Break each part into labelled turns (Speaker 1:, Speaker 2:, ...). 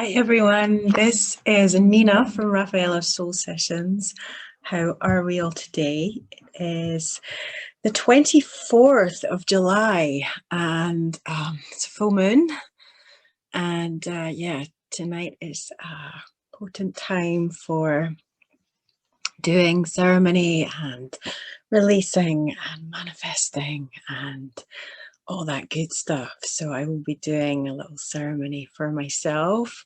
Speaker 1: Hi everyone, this is Nina from Rafaela Soul Sessions. How are we all today? It is the 24th of July and it's a full moon. And yeah, tonight is a potent time for doing ceremony and releasing and manifesting and all that good stuff. So I will be doing a little ceremony for myself.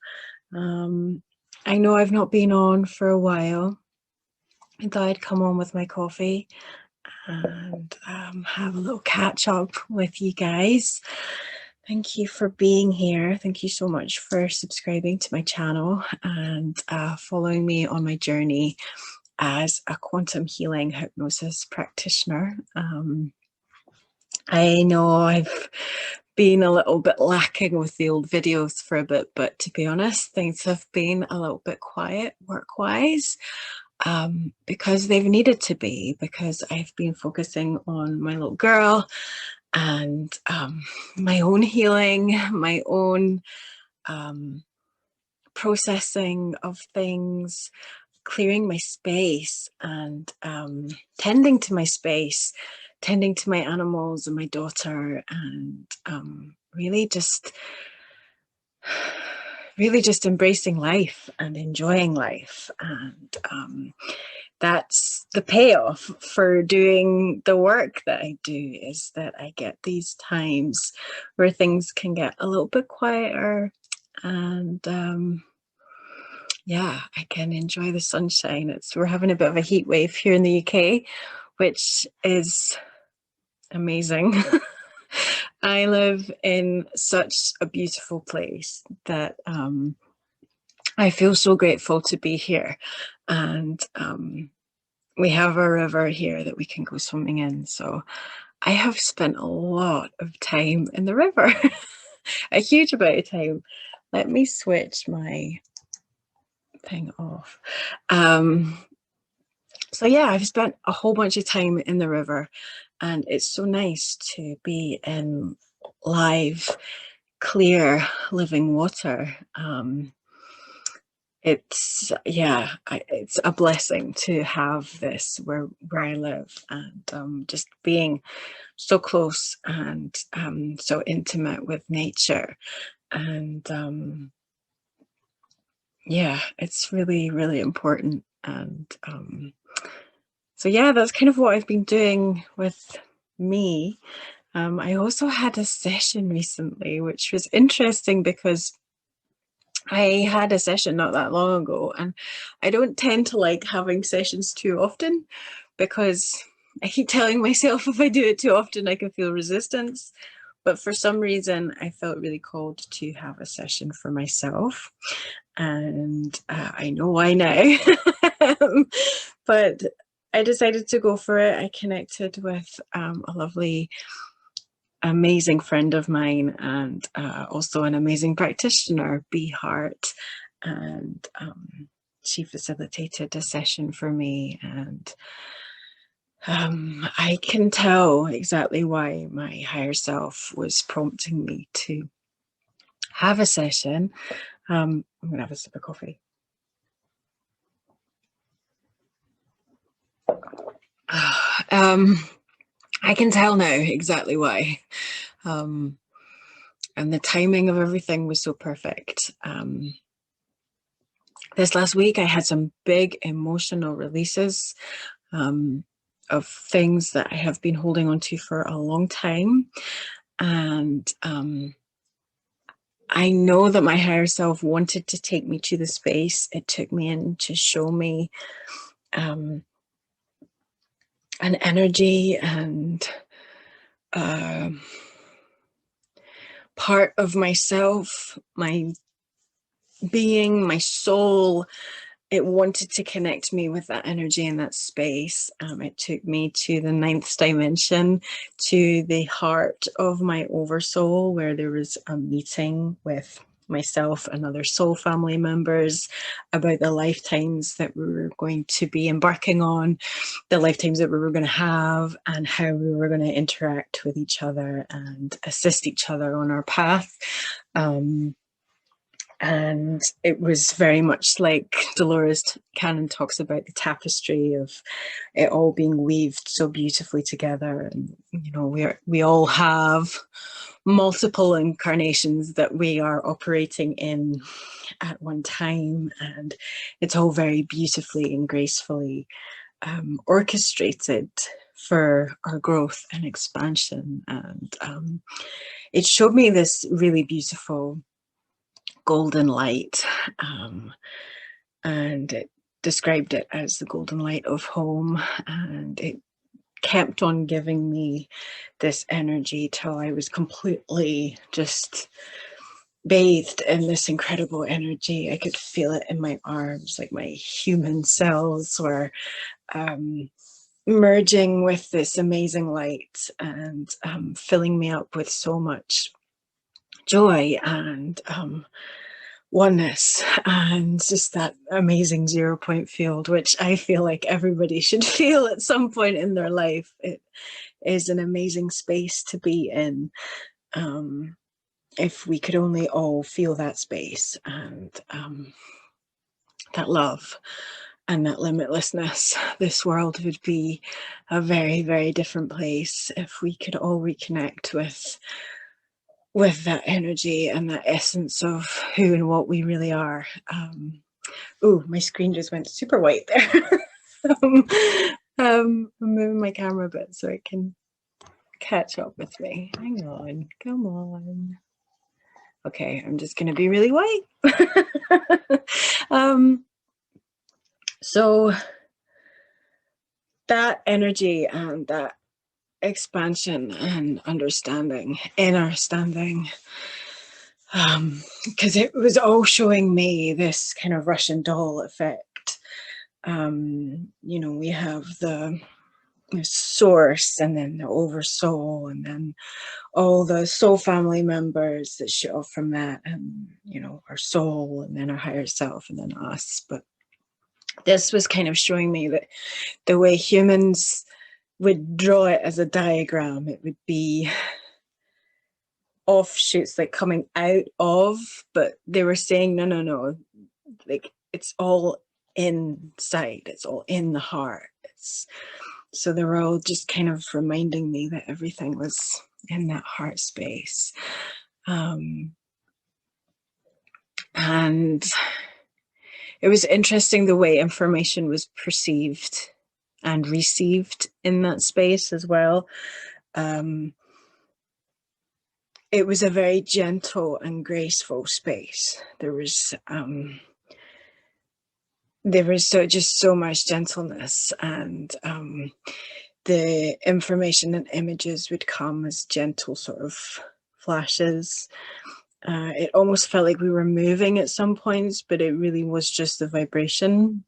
Speaker 1: I know I've not been on for a while. I thought I'd come on with my coffee and have a little catch up with you guys. Thank you for being here. Thank you so much for subscribing to my channel and following me on my journey as a quantum healing hypnosis practitioner. I know I've been a little bit lacking with the old videos for a bit, but to be honest, things have been a little bit quiet work-wise because they've needed to be, because I've been focusing on my little girl and my own healing, my own processing of things, clearing my space and tending to my space, tending to my animals and my daughter, and really just embracing life and enjoying life. And that's the payoff for doing the work that I do, is that I get these times where things can get a little bit quieter and yeah, I can enjoy the sunshine. We're having a bit of a heat wave here in the UK, which is amazing. I live in such a beautiful place that I feel so grateful to be here. And we have a river here that we can go swimming in. So I have spent a lot of time in the river, a huge amount of time. Let me switch my thing off. So yeah, I've spent a whole bunch of time in the river, and it's so nice to be in live, clear, living water. It's a blessing to have this where I live, and just being so close and so intimate with nature. And yeah, it's really, really important. And so yeah, that's kind of what I've been doing with me. I also had a session recently, which was interesting because I had a session not that long ago, and I don't tend to like having sessions too often because I keep telling myself if I do it too often, I can feel resistance. But for some reason, I felt really called to have a session for myself. And I know why now. But I decided to go for it. I connected with a lovely, amazing friend of mine, and also an amazing practitioner, B Heart, and she facilitated a session for me, and I can tell exactly why my higher self was prompting me to have a session. I'm gonna have a sip of coffee. I can tell now exactly why. And the timing of everything was so perfect. This last week, I had some big emotional releases of things that I have been holding on to for a long time. And I know that my higher self wanted to take me to the space it took me in to show me an energy and part of myself, my being, my soul. It wanted to connect me with that energy in that space. It took me to the 9th dimension, to the heart of my oversoul, where there was a meeting with myself and other soul family members about the lifetimes that we were going to be embarking on, the lifetimes that we were going to have, and how we were going to interact with each other and assist each other on our path. And it was very much like Dolores Cannon talks about, the tapestry of it all being weaved so beautifully together. And we all have multiple incarnations that we are operating in at one time, and it's all very beautifully and gracefully orchestrated for our growth and expansion. And it showed me this really beautiful golden light, and it described it as the golden light of home, and it kept on giving me this energy till I was completely just bathed in this incredible energy. I could feel it in my arms, like my human cells were merging with this amazing light, and filling me up with so much joy and oneness, and just that amazing 0 point field, which I feel like everybody should feel at some point in their life. It is an amazing space to be in. If we could only all feel that space, and that love and that limitlessness, this world would be a very, very different place if we could all reconnect with that energy and that essence of who and what we really are. Oh, my screen just went super white there. I'm moving my camera a bit so it can catch up with me. Hang on, come on. Okay, I'm just going to be really white. So that energy and that expansion and understanding, inner standing, because it was all showing me this kind of Russian doll effect. We have the source, and then the oversoul, and then all the soul family members that show from that, and our soul, and then our higher self, and then us. But this was kind of showing me that the way humans would draw it as a diagram, it would be offshoots, like coming out of, but they were saying no, like it's all inside, it's all in the heart. So they were all just kind of reminding me that everything was in that heart space. And it was interesting the way information was perceived and received in that space as well. It was a very gentle and graceful space. There was just so much gentleness, and the information and images would come as gentle sort of flashes. It almost felt like we were moving at some points, but it really was just the vibration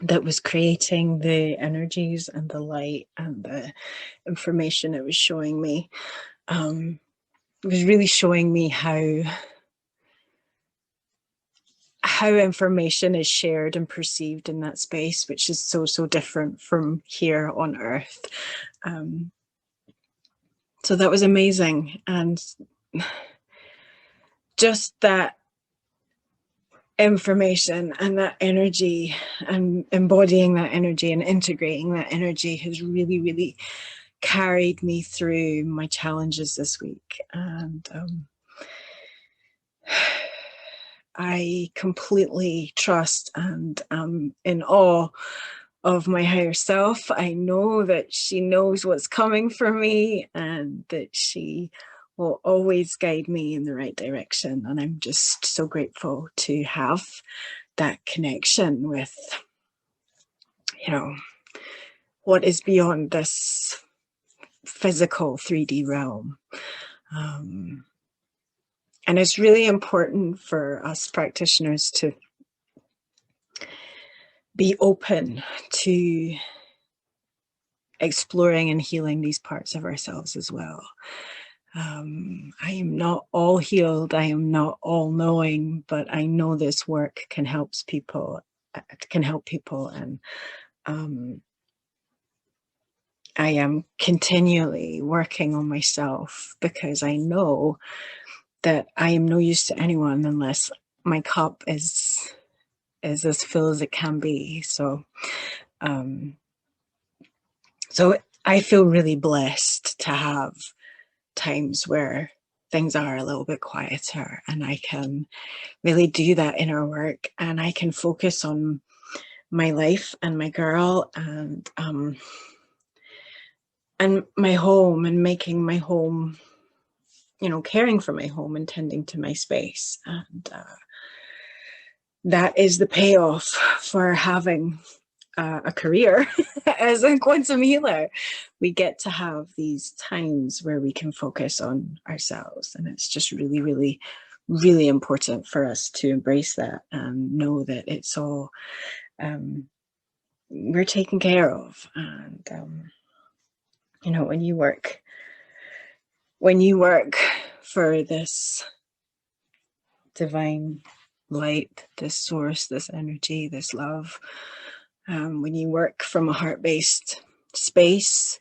Speaker 1: that was creating the energies and the light and the information it was showing me. It was really showing me how information is shared and perceived in that space, which is so different from here on Earth. So that was amazing. And just that information and that energy, and embodying that energy and integrating that energy, has really, really carried me through my challenges this week. And I completely trust and am in awe of my higher self. I know that she knows what's coming for me, and that she will always guide me in the right direction. And I'm just so grateful to have that connection with, what is beyond this physical 3D realm. And it's really important for us practitioners to be open to exploring and healing these parts of ourselves as well. I am not all healed, I am not all knowing, but I know this work can help people, and I am continually working on myself, because I know that I am no use to anyone unless my cup is as full as it can be. So so I feel really blessed to have times where things are a little bit quieter, and I can really do that inner work, and I can focus on my life and my girl, and my home, and making my home, caring for my home and tending to my space. And that is the payoff for having a career as a quantum healer. We get to have these times where we can focus on ourselves, and it's just really, really, really important for us to embrace that and know that it's all we're taken care of. And when you work for this divine light, this source, this energy, this love, when you work from a heart-based space,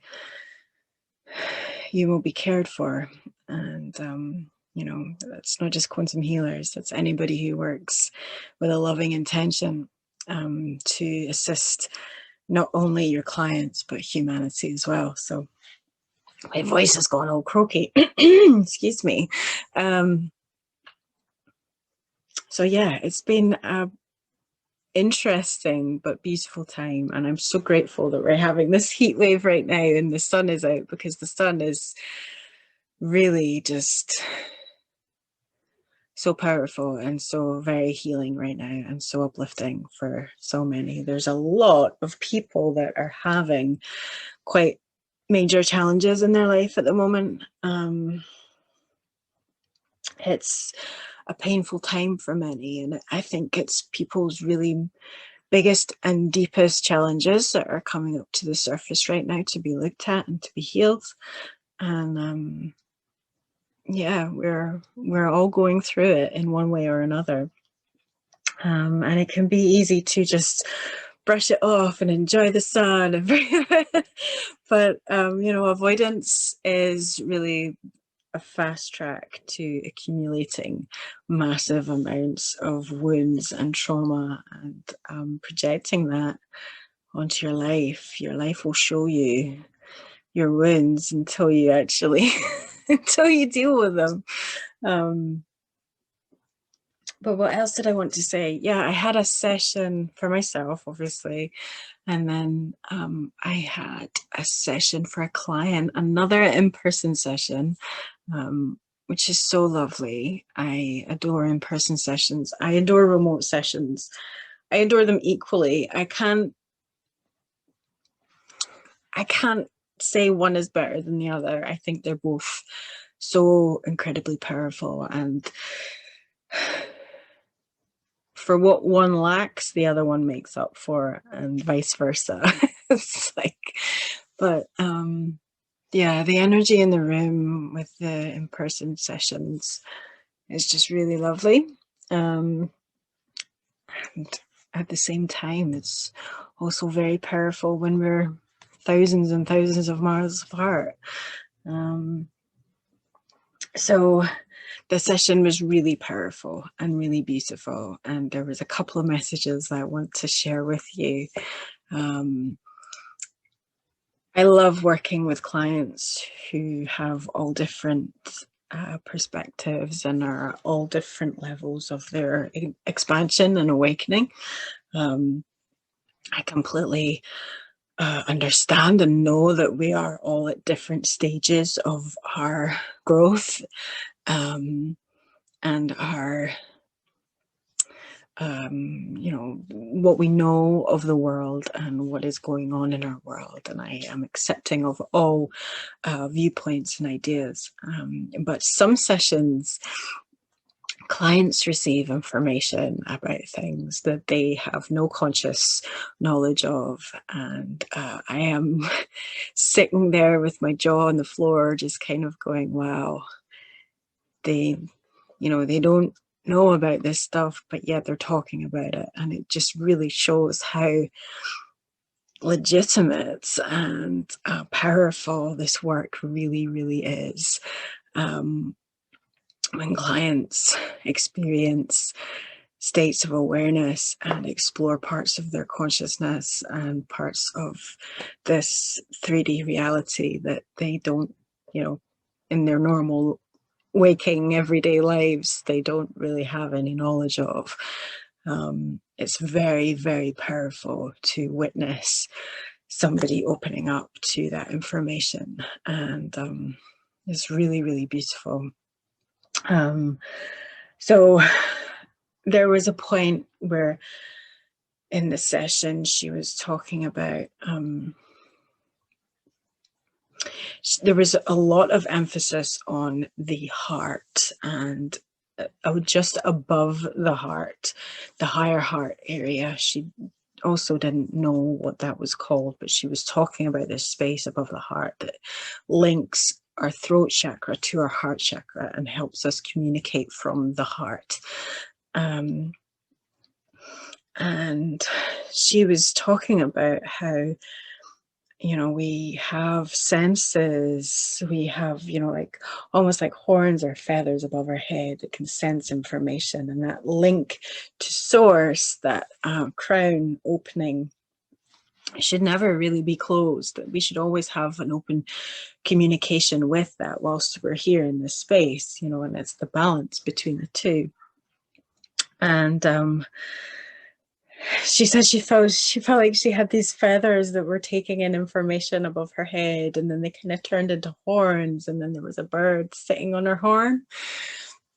Speaker 1: you will be cared for. And that's not just quantum healers, that's anybody who works with a loving intention to assist not only your clients but humanity as well. So my voice has gone all croaky. Excuse me. So yeah, it's been a interesting but beautiful time, and I'm so grateful that we're having this heat wave right now and the sun is out, because the sun is really just so powerful and so very healing right now, and so uplifting for so many. There's a lot of people that are having quite major challenges in their life at the moment. It's a painful time for many, and I think it's people's really biggest and deepest challenges that are coming up to the surface right now to be looked at and to be healed. And yeah, we're all going through it in one way or another, and it can be easy to just brush it off and enjoy the sun. But avoidance is really a fast track to accumulating massive amounts of wounds and trauma, and projecting that onto your life. Your life will show you your wounds until you actually until you deal with them. But what else did I want to say? Yeah, I had a session for myself, obviously, and then I had a session for a client, another in-person session, which is so lovely. I adore in-person sessions. I adore remote sessions. I adore them equally. I can't say one is better than the other. I think they're both so incredibly powerful, and for what one lacks, the other one makes up for, and vice versa. It's like, but yeah, the energy in the room with the in-person sessions is just really lovely. And at the same time, it's also very powerful when we're thousands and thousands of miles apart. So the session was really powerful and really beautiful, and there was a couple of messages that I want to share with you. I love working with clients who have all different perspectives and are all different levels of their expansion and awakening. I completely understand and know that we are all at different stages of our growth, and our what we know of the world and what is going on in our world. And I am accepting of all viewpoints and ideas. But some sessions, clients receive information about things that they have no conscious knowledge of. And I am sitting there with my jaw on the floor, just kind of going, wow, they don't know about this stuff, but yet they're talking about it. And it just really shows how legitimate and powerful this work really, really is. when clients experience states of awareness and explore parts of their consciousness and parts of this 3D reality that they don't, in their normal waking everyday lives, they don't really have any knowledge of. It's very, very powerful to witness somebody opening up to that information, and it's really, really beautiful. So there was a point where in the session she was talking about there was a lot of emphasis on the heart, and just above the heart, the higher heart area. She also didn't know what that was called, but she was talking about this space above the heart that links our throat chakra to our heart chakra and helps us communicate from the heart. And she was talking about how, we have senses, we have, like almost like horns or feathers above our head that can sense information, and that link to source, that crown opening, should never really be closed. That we should always have an open communication with that whilst we're here in this space, and it's the balance between the two. And she said she felt like she had these feathers that were taking in information above her head, and then they kind of turned into horns, and then there was a bird sitting on her horn.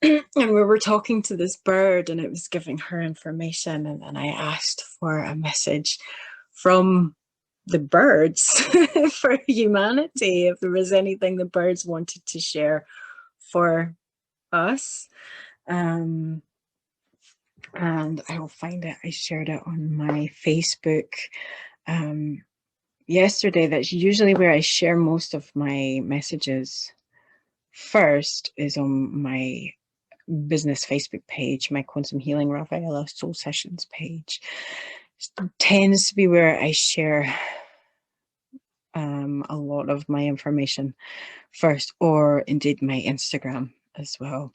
Speaker 1: And we were talking to this bird, and it was giving her information, and then I asked for a message from the birds for humanity, if there was anything the birds wanted to share for us. And I will find it. I shared it on my Facebook yesterday. That's usually where I share most of my messages. First is on my business Facebook page, my Quantum Healing Rafaela Soul Sessions page. It tends to be where I share a lot of my information first, or indeed my Instagram as well.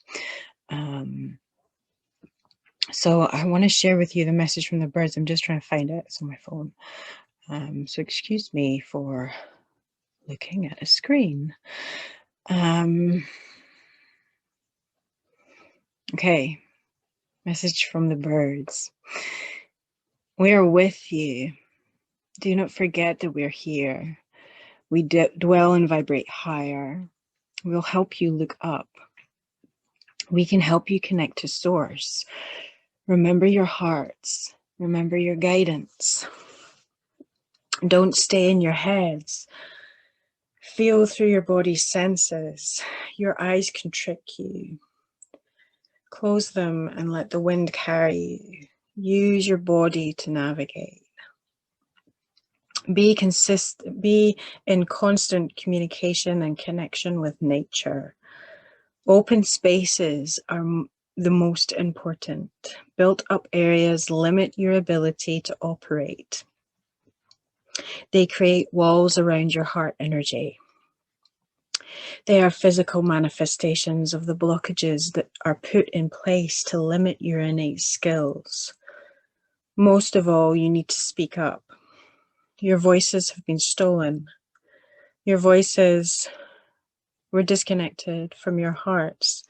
Speaker 1: So I want to share with you the message from the birds. I'm just trying to find it. It's on my phone. So excuse me for looking at a screen. Okay. Message from the birds. We are with you. Do not forget that we're here. We dwell and vibrate higher. We'll help you look up. We can help you connect to source. Remember your hearts. Remember your guidance. Don't stay in your heads. Feel through your body's senses. Your eyes can trick you. Close them and let the wind carry you. Use your body to navigate. Be in constant communication and connection with nature. Open spaces are the most important. Built up areas limit your ability to operate. They create walls around your heart energy. They are physical manifestations of the blockages that are put in place to limit your innate skills. Most of all, you need to speak up. Your voices have been stolen. Your voices were disconnected from your hearts.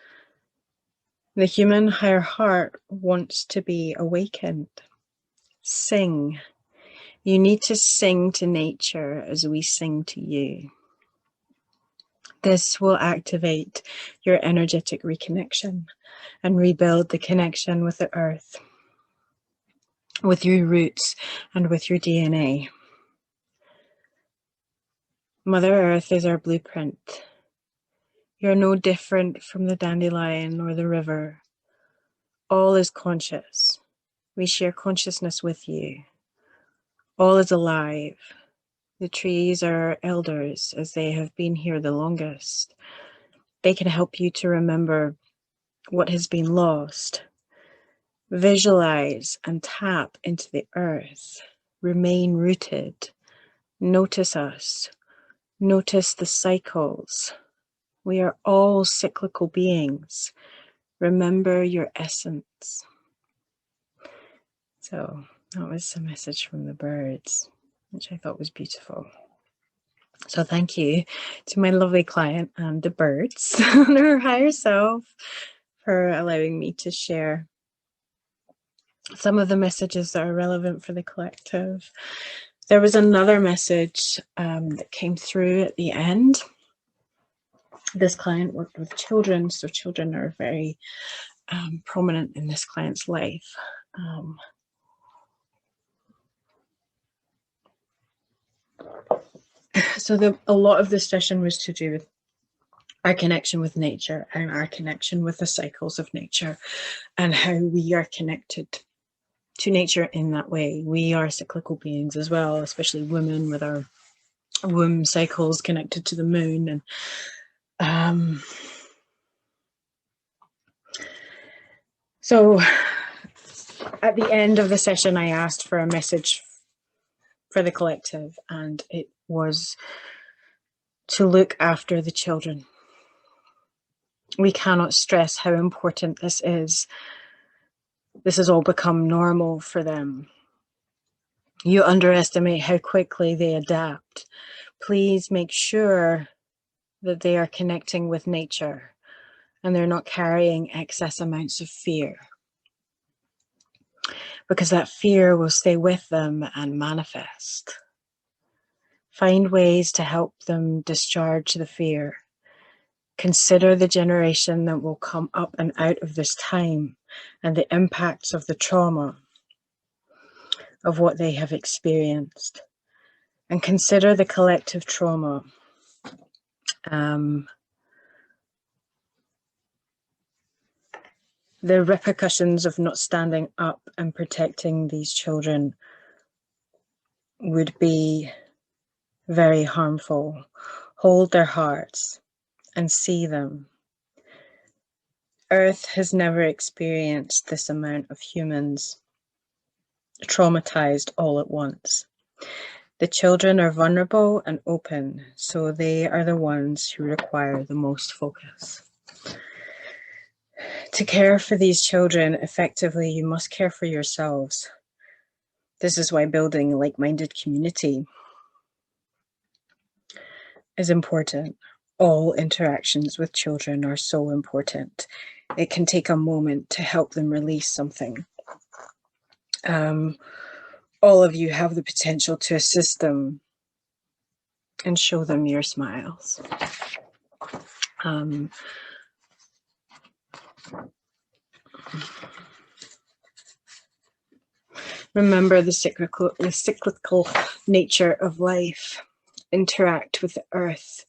Speaker 1: The human higher heart wants to be awakened. Sing. You need to sing to nature as we sing to you. This will activate your energetic reconnection and rebuild the connection with the earth, with your roots and with your DNA. Mother Earth is our blueprint. You're no different from the dandelion or the river. All is conscious. We share consciousness with you. All is alive. The trees are elders, as they have been here the longest. They can help you to remember what has been lost. Visualize and tap into the earth. Remain rooted. Notice us. Notice the cycles. We are all cyclical beings. Remember your essence. So that was a message from the birds, which I thought was beautiful. So thank you to my lovely client and the birds and her higher self for allowing me to share some of the messages that are relevant for the collective. There was another message that came through at the end. This client worked with children, so children are very prominent in this client's life. So a lot of this session was to do with our connection with nature and our connection with the cycles of nature and how we are connected to nature in that way. We are cyclical beings as well, especially women with our womb cycles connected to the moon. And so at the end of the session, I asked for a message for the collective, and it was to look after the children. We cannot stress how important this is. This has all become normal for them. You underestimate how quickly they adapt. Please make sure that they are connecting with nature and they're not carrying excess amounts of fear, because that fear will stay with them and manifest. Find ways to help them discharge the fear. Consider the generation that will come up and out of this time and the impacts of the trauma of what they have experienced. And consider the collective trauma. The repercussions of not standing up and protecting these children would be very harmful. Hold their hearts and see them. Earth has never experienced this amount of humans traumatized all at once. The children are vulnerable and open, so they are the ones who require the most focus. To care for these children effectively, you must care for yourselves. This is why building a like-minded community is important. All interactions with children are so important. It can take a moment to help them release something. All of you have the potential to assist them and show them your smiles. Remember the cyclical nature of life. Interact with the earth.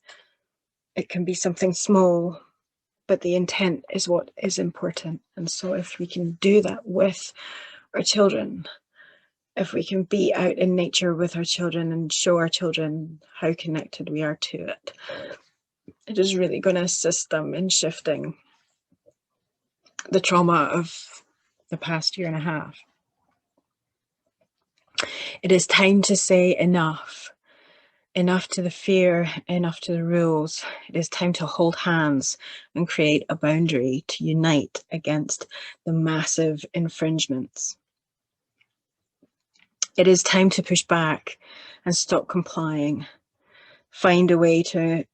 Speaker 1: It can be something small, but the intent is what is important. And so if we can do that with our children, if we can be out in nature with our children and show our children how connected we are to it, it is really going to assist them in shifting the trauma of the past year and a half. It is time to say enough. Enough to the fear, enough to the rules. It is time to hold hands and create a boundary to unite against the massive infringements. It is time to push back and stop complying. Find a way to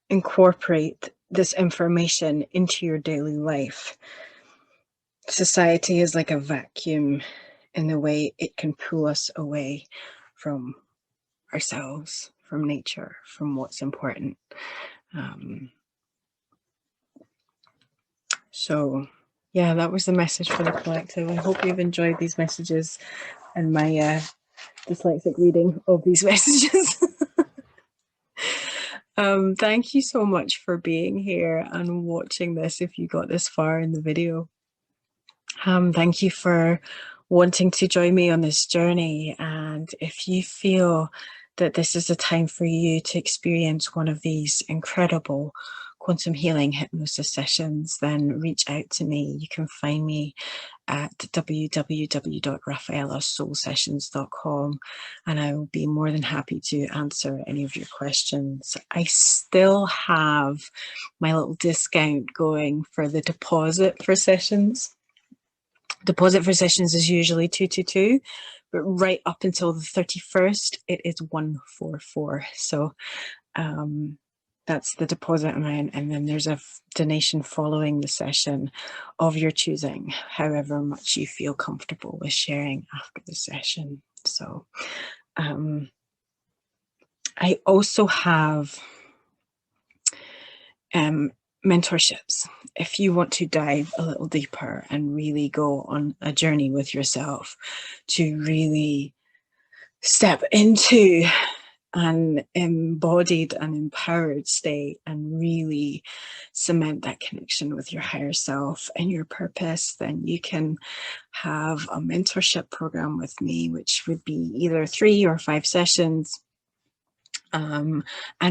Speaker 1: incorporate this information into your daily life. Society is like a vacuum in the way it can pull us away from ourselves, from nature, from what's important. So yeah, that was the message for the collective. I hope you've enjoyed these messages and my dyslexic reading of these messages. Thank you so much for being here and watching this if you got this far in the video. Thank you for wanting to join me on this journey, and if you feel that this is a time for you to experience one of these incredible quantum healing hypnosis sessions, then reach out to me. You can find me at www.rafaelasoulsessions.com, and I will be more than happy to answer any of your questions. I still have my little discount going for the deposit for sessions. Deposit for sessions is usually 222, but right up until the 31st, it is 144. So that's the deposit amount, and then there's a donation following the session of your choosing, however much you feel comfortable with sharing after the session. So I also have mentorships. If you want to dive a little deeper and really go on a journey with yourself to really step into an embodied and empowered state and really cement that connection with your higher self and your purpose, then you can have a mentorship program with me, which would be either 3 or 5 sessions and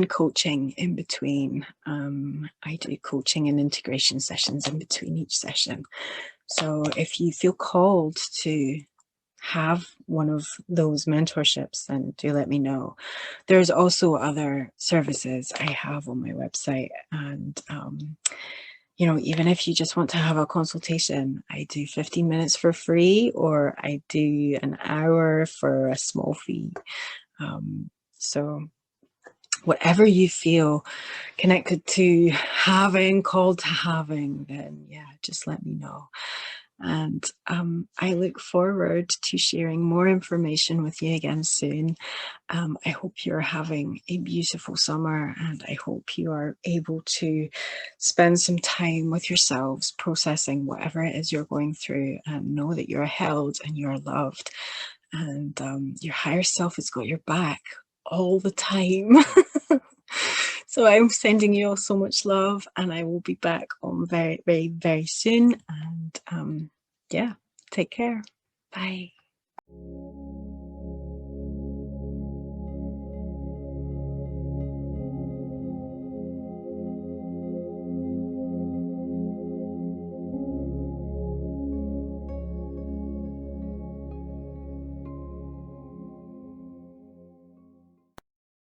Speaker 1: coaching in between. I do coaching and integration sessions in between each session. So if you feel called to have one of those mentorships, then do let me know. There's also other services I have on my website, and you know, even if you just want to have a consultation, I do 15 minutes for free, or I do an hour for a small fee. So whatever you feel connected to having, called to having, then yeah, just let me know. And I look forward to sharing more information with you again soon. I hope you're having a beautiful summer, and I hope you are able to spend some time with yourselves, processing whatever it is you're going through, and know that you're held and you're loved, and your higher self has got your back all the time. So I'm sending you all so much love, and I will be back on very, very, very soon. And yeah, take care. Bye.